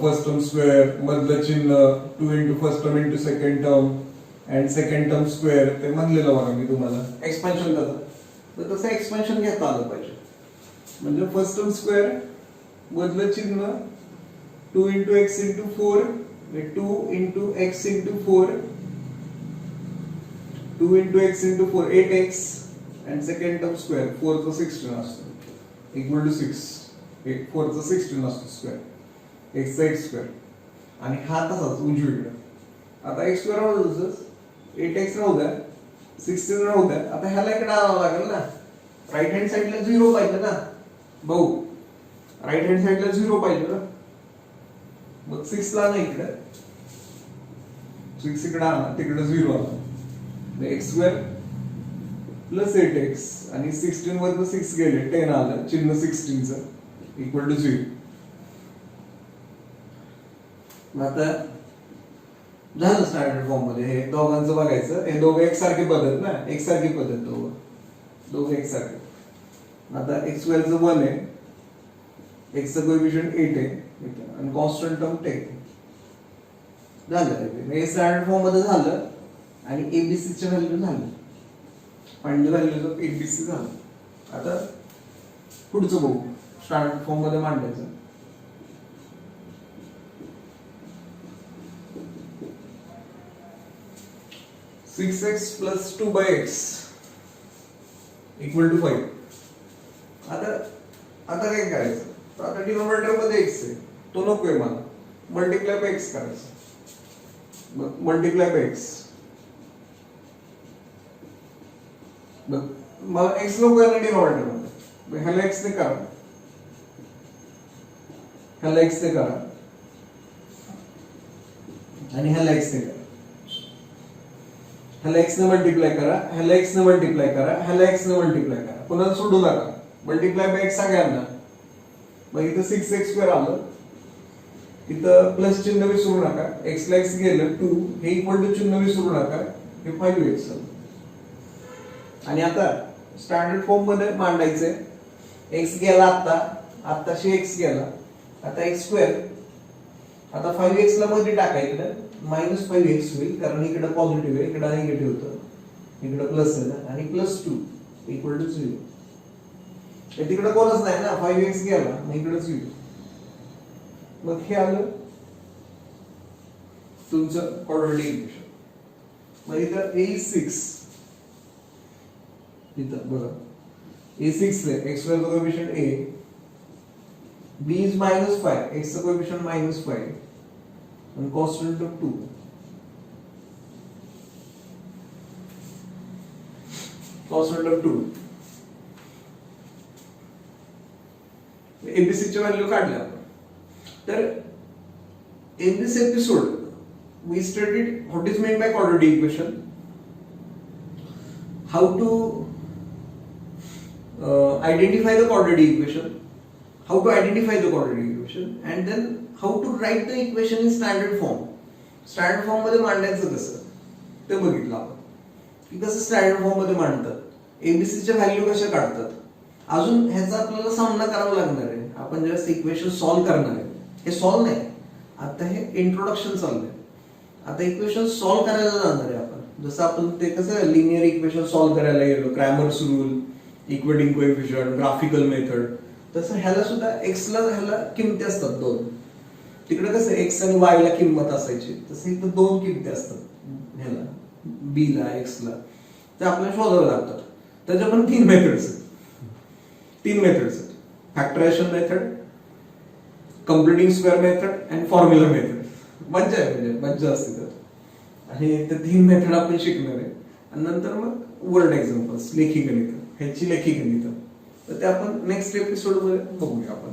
फर्स्ट टर्म स्क्वेअर मधलं चिन्ह 2 into first term into second term and second term square, ते म्हणलेलं बघा मी तुम्हाला एक्सपान्शन करता. तर तसं एक्सपान्शन घेता आलं पाहिजे. म्हणजे फर्स्ट टर्म स्क्वेअर मधलं चिन्ह 2 into x into 4, 2 into x into 4, 2 into x into 4, 8x, and second term square 4 चा 16 असतो equal to 6. 4 चा 16 असतो स्क्वेअर, x चा x स्क्वेअर, आणि हा तसाच उजवीकडे. आता x स्क्वेअर राहू द्या, 8x राहू द्या, 16 राहू द्या. आता ह्याला इकडे आणावं लागेल ना, राईट हँड साइडला 0 पाहिजे ना भाऊ, राईट हँड साइडला 0 पाहिजे ना. मग 6 ला नाही, इकडे 6 इकडे आणा, तिकडे 0 आणा. x स्क्वेअर प्लस 8x, आणि 16 वरनं 6 गेले, 10 आलं, चिन्ह 16 चं इक्वल टू 0. आता झालं स्टँडर्ड फॉर्म मध्ये. हे दोघांचं बघायचं, हे दोघं एकसारखे पद्धत ना, एकसारखी पद्धत, दोघं एकसारखे. आता x स्क्वेअरचं 1 आहे, x चं कोएफिशियंट 8 आहे, आणि कॉन्स्टंट टर्म 10. झालं हे स्टँडर्ड फॉर्म मध्ये झालं, आणि एबीसी च्या व्हॅल्यू झालं. Find the values of ABC झालं. आता पुढचं बघू, स्टँडर्ड फॉर्म मध्ये मांडायचं. Six x plus 2/x equal to 5. आता काय करायचं, तर आता डिनोमिनेटर मध्ये x आहे, तो नकोय मला, मल्टिप्लाय बाय x करायचं. मल्टिप्लाय बाय x, मला x नको आहे ना डिनोमिनेटर मध्ये, ह्याला x ने करा, ह्याला x ने करा, आणि ह्याला x ने करा. ह्याला x ने मल्टिप्लाय करा, ह्याला x ने मल्टिप्लाय करा, ह्याला x ने मल्टिप्लाय करा. पुन्हा सोडू नका, मल्टिप्लाय बाय x सगळ्यांना. मग इथं 6x स्क्वेअर आलं, इथं प्लस चिन्ह विसरू नका, x ला x गेलं 2, हे इक्वल टू चिन्ह विसरू नका, हे 5x आलं. आणि आता स्टँडर्ड फॉर्म मध्ये मांडायचंय. x गेला, आत्ताशी x गेला, आता x स्क्वेअर. आता 5x ला मध्ये टाकायचं, -5x होईल, कारण इकडे पॉझिटिव्ह आहे, इकडे निगेटिव्ह होतं, इकडे प्लस आहे ना, आणि +2 इक्वल टू 0. तिकडे कोणच नाही ना, 5x गेला, मग इकडे 0. मग हे आलं तुमचं क्वाड्रॅटिक इक्वेशन. मग इथं a6, इथं बघा a6 आहे, x चा coefficient a, b is -5, x चा coefficient -5, and constant of 2. Constant of 2. ABC ची व्हॅल्यू काढल्या आपण. तर in this episode we studied what is meant by quadratic equation, how to identify the quadratic equation, and then how to write the equation in standard form. Standard form मध्ये मांडायचं कसं ते बघितलं आपण, की कसं स्टँडर्ड फॉर्म मध्ये मांडतात, एबीसी च्या व्हॅल्यू कशा काढतात, अजून ह्याचा आपल्याला सामना करावा लागणार आहे. आपण ज्यावेळेस इक्वेशन सॉल्व्ह करणार आहे, हे सॉल्व्ह नाही, आता हे इंट्रोडक्शन चाललंय. आता इक्वेशन सॉल्व्ह करायला जाणार आहे आपण. जसं आपण ते कसं लिनियर इक्वेशन सॉल्व्ह करायला गेलो, Cramer's rule, equating coefficient, graphical method, तसं ह्याला सुद्धा एक्सला ह्याला किमती असतात दोन. तिकडे कसं एक्स आणि वाय ला किंमत असायची, तसं इथं दोन किमती असतात ह्याला, बी ला, एक्स ला. ते आपल्याला शोधावं लागतात. त्याच्या पण तीन मेथड्स आहेत. Factorisation method, computing square method and formula method. मज्जा आहे, म्हणजे मज्जा असते त्यात. आणि ते तीन मेथड आपण शिकणार आहे. आणि नंतर मग वर्ड एक्झाम्पल्स, लेखी गणित, ह्याची लेखी गणित. तर ते आपण नेक्स्ट एपिसोड मध्ये बघूया आपण.